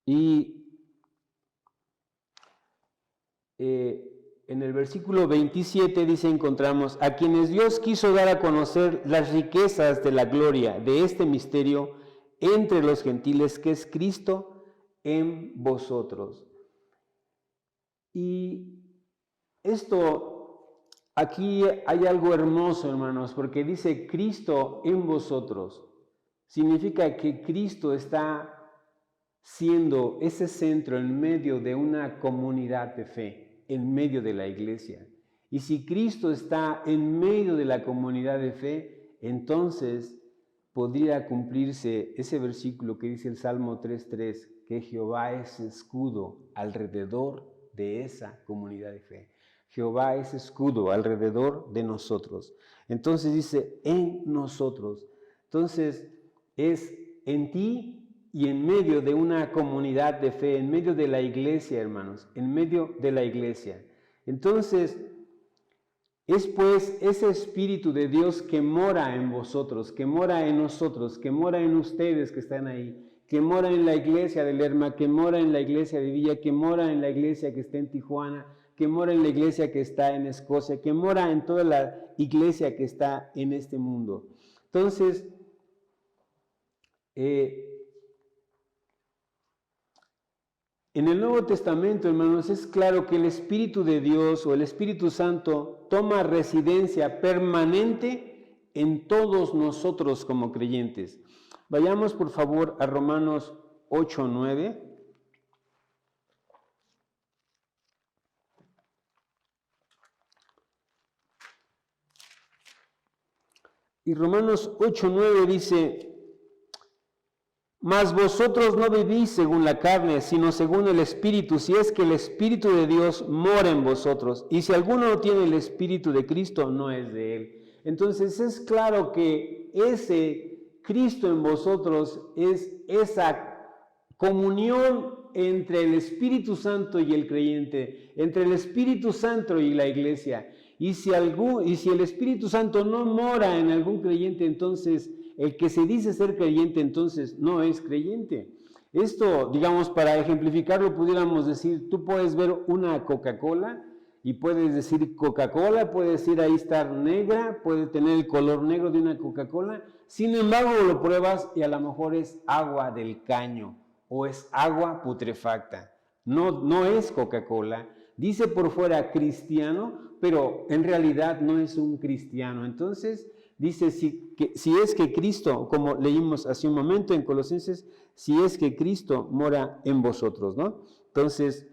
Y en el versículo 27 dice, encontramos, a quienes Dios quiso dar a conocer las riquezas de la gloria de este misterio entre los gentiles, que es Cristo en vosotros. Y esto, aquí hay algo hermoso, hermanos, porque dice Cristo en vosotros. Significa que Cristo está siendo ese centro en medio de una comunidad de fe, en medio de la iglesia. Y si Cristo está en medio de la comunidad de fe, entonces podría cumplirse ese versículo que dice el Salmo 3:3, que Jehová es escudo alrededor de esa comunidad de fe. Jehová es escudo alrededor de nosotros. Entonces dice, en nosotros. Entonces es en ti y en medio de una comunidad de fe, en medio de la iglesia, hermanos, en medio de la iglesia. Entonces, es pues ese Espíritu de Dios que mora en vosotros, que mora en nosotros, que mora en ustedes que están ahí, que mora en la iglesia de Lerma, que mora en la iglesia de Villa, que mora en la iglesia que está en Tijuana, que mora en la iglesia que está en Escocia, que mora en toda la iglesia que está en este mundo. Entonces, en el Nuevo Testamento, hermanos, es claro que el Espíritu de Dios o el Espíritu Santo toma residencia permanente en todos nosotros como creyentes. Vayamos, por favor, a Romanos 8:9. Y Romanos 8:9 dice, mas vosotros no vivís según la carne, sino según el Espíritu, si es que el Espíritu de Dios mora en vosotros. Y si alguno no tiene el Espíritu de Cristo, no es de él. Entonces es claro que ese Cristo en vosotros es esa comunión entre el Espíritu Santo y el creyente, entre el Espíritu Santo y la iglesia. Y si el Espíritu Santo no mora en algún creyente, entonces el que se dice ser creyente, entonces no es creyente. Esto, digamos, para ejemplificarlo, pudiéramos decir, tú puedes ver una Coca-Cola y puedes decir Coca-Cola, puede decir ahí estar negra, puede tener el color negro de una Coca-Cola, sin embargo lo pruebas y a lo mejor es agua del caño o es agua putrefacta. No es Coca-Cola. Dice por fuera cristiano, pero en realidad no es un cristiano. Entonces dice, si es que Cristo, como leímos hace un momento en Colosenses, si es que Cristo mora en vosotros, ¿no? Entonces,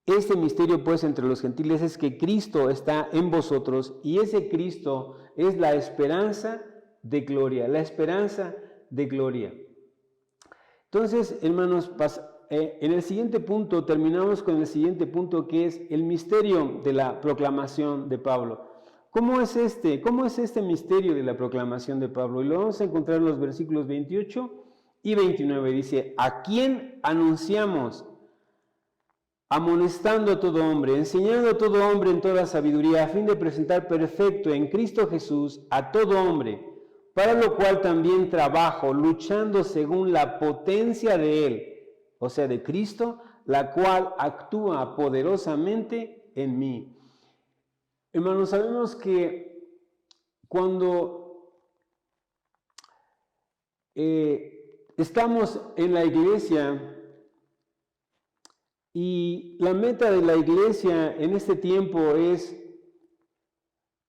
este misterio pues entre los gentiles es que Cristo está en vosotros y ese Cristo es la esperanza de gloria, la esperanza de gloria. Entonces, hermanos, en el siguiente punto, terminamos con el siguiente punto que es el misterio de la proclamación de Pablo. ¿Cómo es este misterio de la proclamación de Pablo? Y lo vamos a encontrar en los versículos 28 y 29. Dice, ¿a quién anunciamos? Amonestando a todo hombre, enseñando a todo hombre en toda sabiduría, a fin de presentar perfecto en Cristo Jesús a todo hombre, para lo cual también trabajo, luchando según la potencia de Él, o sea, de Cristo, la cual actúa poderosamente en mí. Hermanos, sabemos que cuando estamos en la iglesia y la meta de la iglesia en este tiempo es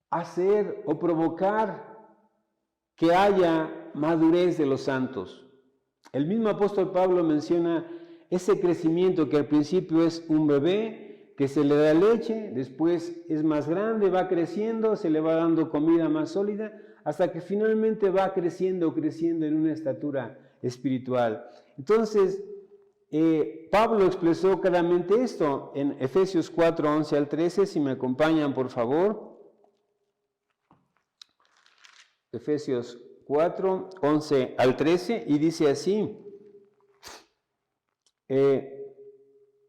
hacer o provocar que haya madurez de los santos. El mismo apóstol Pablo menciona ese crecimiento que al principio es un bebé, que se le da leche, después es más grande, va creciendo, se le va dando comida más sólida, hasta que finalmente va creciendo en una estatura espiritual. Entonces, Pablo expresó claramente esto en Efesios 4, 11 al 13, si me acompañan por favor. Efesios 4, 11 al 13, y dice así,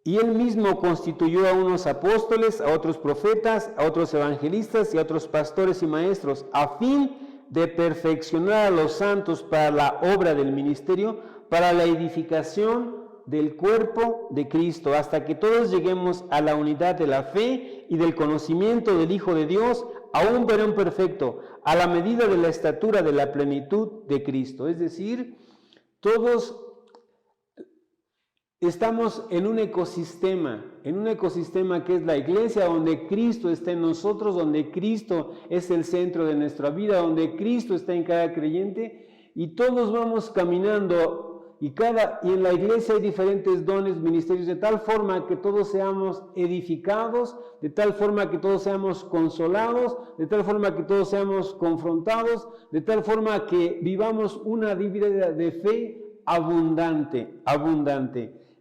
y él mismo constituyó a unos apóstoles, a otros profetas, a otros evangelistas y a otros pastores y maestros, a fin de perfeccionar a los santos para la obra del ministerio, para la edificación del cuerpo de Cristo, hasta que todos lleguemos a la unidad de la fe y del conocimiento del Hijo de Dios, a un varón perfecto, a la medida de la estatura de la plenitud de Cristo. Es decir, todos estamos en un ecosistema que es la iglesia, donde Cristo está en nosotros, donde Cristo es el centro de nuestra vida, donde Cristo está en cada creyente, y todos vamos caminando y en la iglesia hay diferentes dones, ministerios, de tal forma que todos seamos edificados, de tal forma que todos seamos consolados, de tal forma que todos seamos confrontados, de tal forma que vivamos una vida de fe abundante.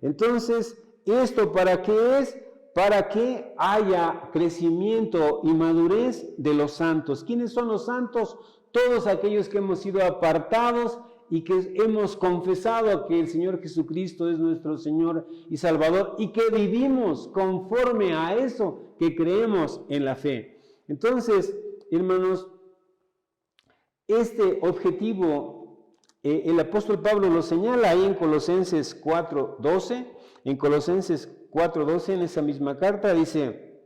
Entonces, ¿esto para qué es? Para que haya crecimiento y madurez de los santos. ¿Quiénes son los santos? Todos aquellos que hemos sido apartados y que hemos confesado que el Señor Jesucristo es nuestro Señor y Salvador y que vivimos conforme a eso que creemos en la fe. Entonces, hermanos, este objetivo el apóstol Pablo lo señala ahí en Colosenses 4:12. En Colosenses 4:12, en esa misma carta, dice: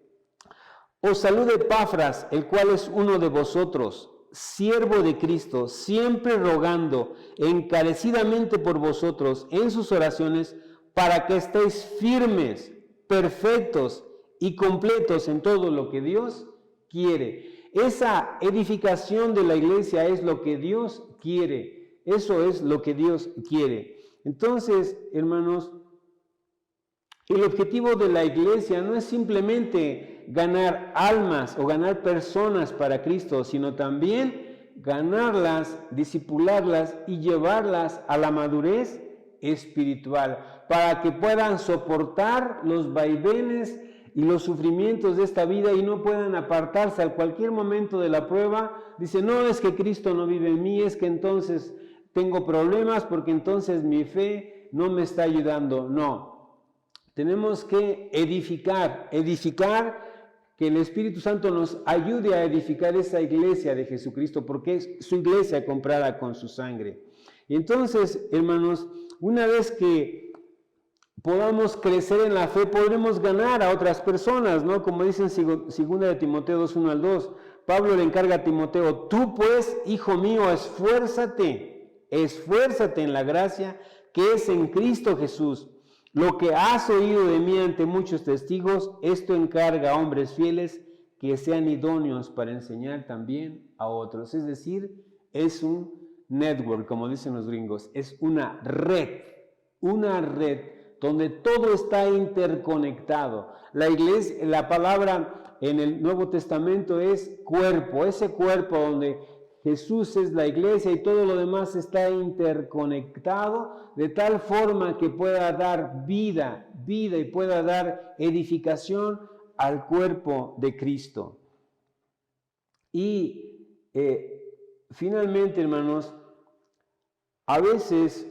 os salude Epafras, el cual es uno de vosotros, siervo de Cristo, siempre rogando encarecidamente por vosotros en sus oraciones, para que estéis firmes, perfectos y completos en todo lo que Dios quiere. Esa edificación de la iglesia es lo que Dios quiere. Eso es lo que Dios quiere. Entonces, hermanos, el objetivo de la iglesia no es simplemente ganar almas o ganar personas para Cristo, sino también ganarlas, discipularlas y llevarlas a la madurez espiritual, para que puedan soportar los vaivenes y los sufrimientos de esta vida y no puedan apartarse a cualquier momento de la prueba. Dice: no, es que Cristo no vive en mí, es que entonces tengo problemas porque entonces mi fe no me está ayudando. No, tenemos que edificar, que el Espíritu Santo nos ayude a edificar esa iglesia de Jesucristo, porque es su iglesia comprada con su sangre. Y entonces, hermanos, una vez que podamos crecer en la fe, podremos ganar a otras personas, ¿no? Como dice en 2 de Timoteo 2:1-2, Pablo le encarga a Timoteo: tú pues, hijo mío, esfuérzate en la gracia que es en Cristo Jesús. Lo que has oído de mí ante muchos testigos, esto encarga a hombres fieles que sean idóneos para enseñar también a otros. Es decir, es un network, como dicen los gringos, es una red donde todo está interconectado. La iglesia, la palabra en el Nuevo Testamento es cuerpo, ese cuerpo donde Jesús es la iglesia y todo lo demás está interconectado de tal forma que pueda dar vida y pueda dar edificación al cuerpo de Cristo. Y finalmente, hermanos, a veces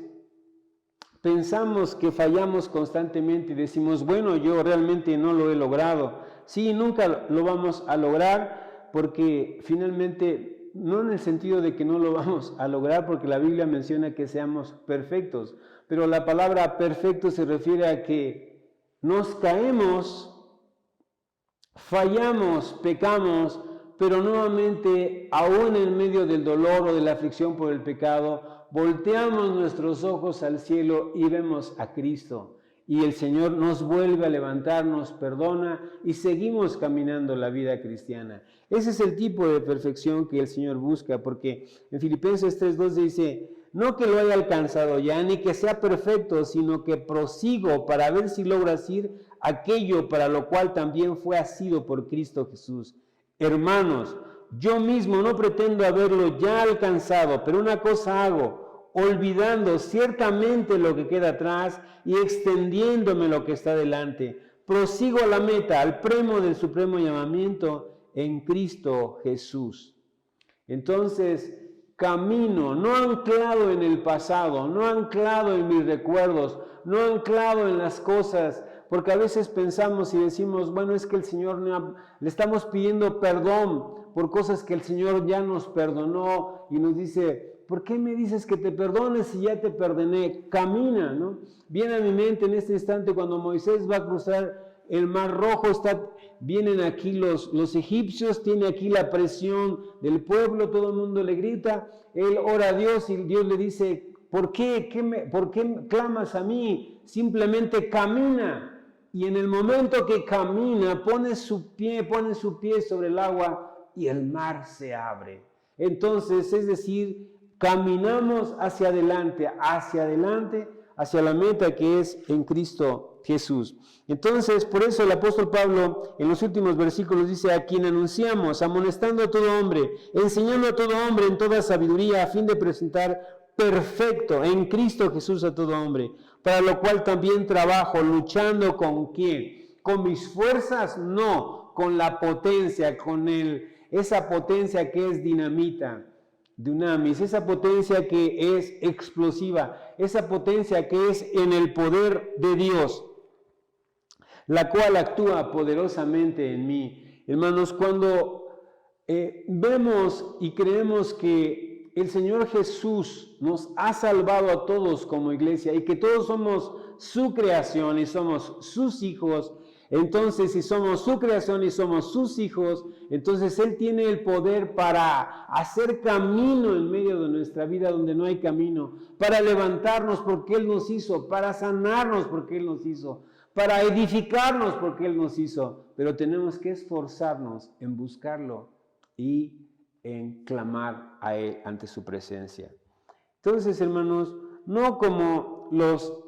pensamos que fallamos constantemente y decimos: bueno, yo realmente no lo he logrado. Sí, nunca lo vamos a lograr, porque finalmente, no en el sentido de que no lo vamos a lograr, porque la Biblia menciona que seamos perfectos, pero la palabra perfecto se refiere a que nos caemos, fallamos, pecamos, pero nuevamente, aún en medio del dolor o de la aflicción por el pecado, volteamos nuestros ojos al cielo y vemos a Cristo. Y el Señor nos vuelve a levantar, nos perdona y seguimos caminando la vida cristiana. Ese es el tipo de perfección que el Señor busca, porque en Filipenses 3:2 dice: no que lo haya alcanzado ya, ni que sea perfecto, sino que prosigo para ver si logro asir aquello para lo cual también fue asido por Cristo Jesús. Hermanos, yo mismo no pretendo haberlo ya alcanzado, pero una cosa hago, olvidando ciertamente lo que queda atrás y extendiéndome lo que está delante. Prosigo a la meta, al premio del supremo llamamiento en Cristo Jesús. Entonces, camino, no anclado en el pasado, no anclado en mis recuerdos, no anclado en las cosas, porque a veces pensamos y decimos: bueno, es que el Señor le estamos pidiendo perdón por cosas que el Señor ya nos perdonó, y nos dice: ¿por qué me dices que te perdones si ya te perdoné? Camina, ¿no? Viene a mi mente en este instante cuando Moisés va a cruzar el Mar Rojo, vienen aquí los egipcios, tiene aquí la presión del pueblo, todo el mundo le grita, él ora a Dios y Dios le dice: ¿por qué clamas a mí? Simplemente camina. Y en el momento que camina, pone su pie sobre el agua y el mar se abre. Entonces, es decir, caminamos hacia adelante, hacia la meta que es en Cristo Jesús. Entonces, por eso el apóstol Pablo en los últimos versículos dice: a quien anunciamos, amonestando a todo hombre, enseñando a todo hombre en toda sabiduría, a fin de presentar perfecto en Cristo Jesús a todo hombre, para lo cual también trabajo, luchando ¿con quién? ¿Con mis fuerzas? No, con la potencia, esa potencia que es dinamita, dunamis, esa potencia que es explosiva, esa potencia que es en el poder de Dios, la cual actúa poderosamente en mí. Hermanos, cuando vemos y creemos que el Señor Jesús nos ha salvado a todos como iglesia y que todos somos su creación y somos sus hijos, entonces si somos su creación y somos sus hijos, entonces Él tiene el poder para hacer camino en medio de nuestra vida donde no hay camino, para levantarnos porque Él nos hizo, para sanarnos porque Él nos hizo, para edificarnos porque Él nos hizo, pero tenemos que esforzarnos en buscarlo y en clamar a Él ante su presencia. Entonces, hermanos, no como los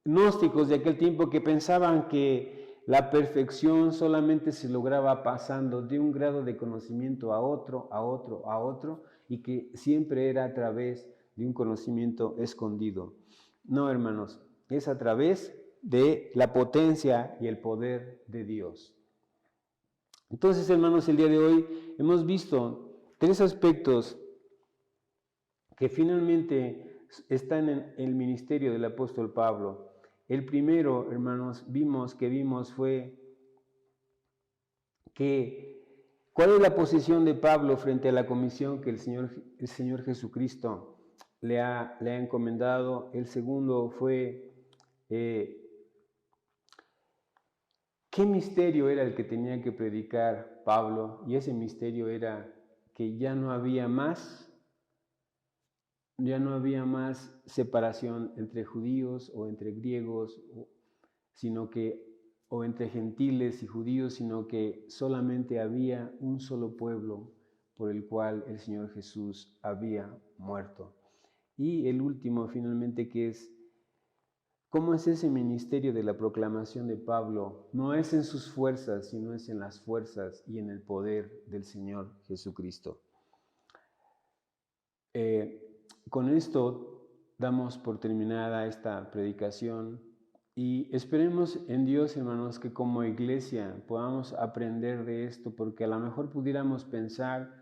gnósticos de aquel tiempo que pensaban que la perfección solamente se lograba pasando de un grado de conocimiento a otro, y que siempre era a través de un conocimiento escondido. No, hermanos, es a través de la potencia y el poder de Dios. Entonces, hermanos, el día de hoy hemos visto 3 aspectos que finalmente están en el ministerio del apóstol Pablo. El primero, hermanos, vimos fue cuál es la posición de Pablo frente a la comisión que el Señor Jesucristo le ha encomendado. El segundo fue qué misterio era el que tenía que predicar Pablo, y ese misterio era que ya no había más separación entre judíos o entre griegos, o entre gentiles y judíos, sino que solamente había un solo pueblo por el cual el Señor Jesús había muerto. Y el último, finalmente, que es ¿cómo es ese ministerio de la proclamación de Pablo? No es en sus fuerzas, sino es en las fuerzas y en el poder del Señor Jesucristo. Con esto damos por terminada esta predicación y esperemos en Dios, hermanos, que como iglesia podamos aprender de esto, porque a lo mejor pudiéramos pensar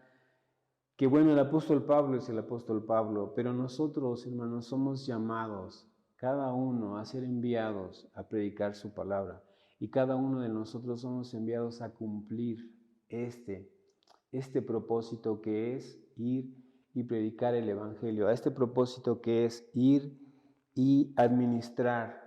que, bueno, el apóstol Pablo es el apóstol Pablo, pero nosotros, hermanos, somos llamados, cada uno, a ser enviados a predicar su palabra, y cada uno de nosotros somos enviados a cumplir este propósito que es ir y predicar el evangelio, a este propósito que es ir y administrar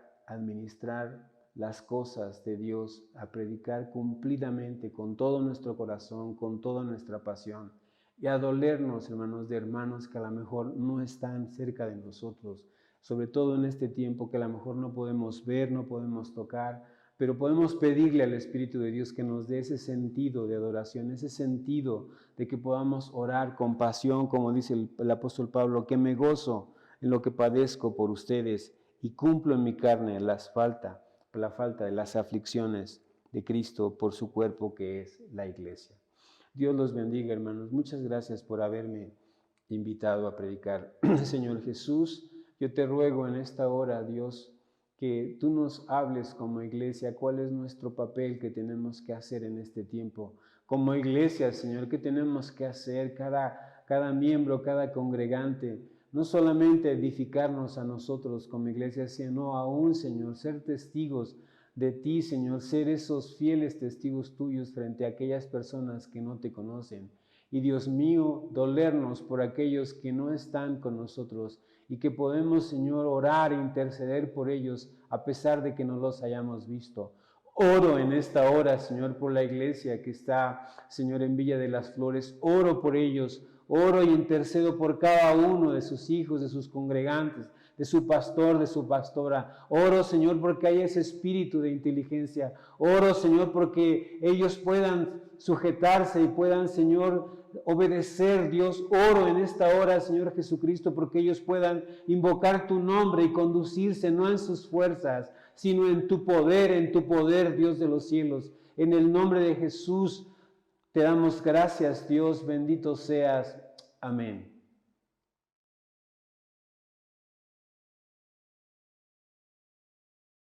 las cosas de Dios, a predicar cumplidamente con todo nuestro corazón, con toda nuestra pasión, y a dolernos, hermanos, de hermanos que a lo mejor no están cerca de nosotros, sobre todo en este tiempo que a lo mejor no podemos ver, no podemos tocar, pero podemos pedirle al Espíritu de Dios que nos dé ese sentido de adoración, ese sentido de que podamos orar con pasión, como dice el apóstol Pablo, que me gozo en lo que padezco por ustedes y cumplo en mi carne la falta de las aflicciones de Cristo por su cuerpo que es la iglesia. Dios los bendiga, hermanos. Muchas gracias por haberme invitado a predicar. Señor Jesús, yo te ruego en esta hora, Dios, que tú nos hables como iglesia, cuál es nuestro papel que tenemos que hacer en este tiempo. Como iglesia, Señor, ¿qué tenemos que hacer cada miembro, cada congregante? No solamente edificarnos a nosotros como iglesia, sino aún, Señor, ser testigos de ti, Señor, ser esos fieles testigos tuyos frente a aquellas personas que no te conocen. Y Dios mío, dolernos por aquellos que no están con nosotros y que podemos, Señor, orar e interceder por ellos a pesar de que no los hayamos visto. Oro en esta hora, Señor, por la iglesia que está, Señor, en Villa de las Flores. Oro por ellos, oro y intercedo por cada uno de sus hijos, de sus congregantes, de su pastor, de su pastora. Oro, Señor, porque hay ese espíritu de inteligencia. Oro, Señor, porque ellos puedan sujetarse y puedan, Señor, obedecer, Dios. Oro en esta hora, Señor Jesucristo, porque ellos puedan invocar tu nombre y conducirse no en sus fuerzas, sino en tu poder, Dios de los cielos. En el nombre de Jesús te damos gracias, Dios, bendito seas. Amén.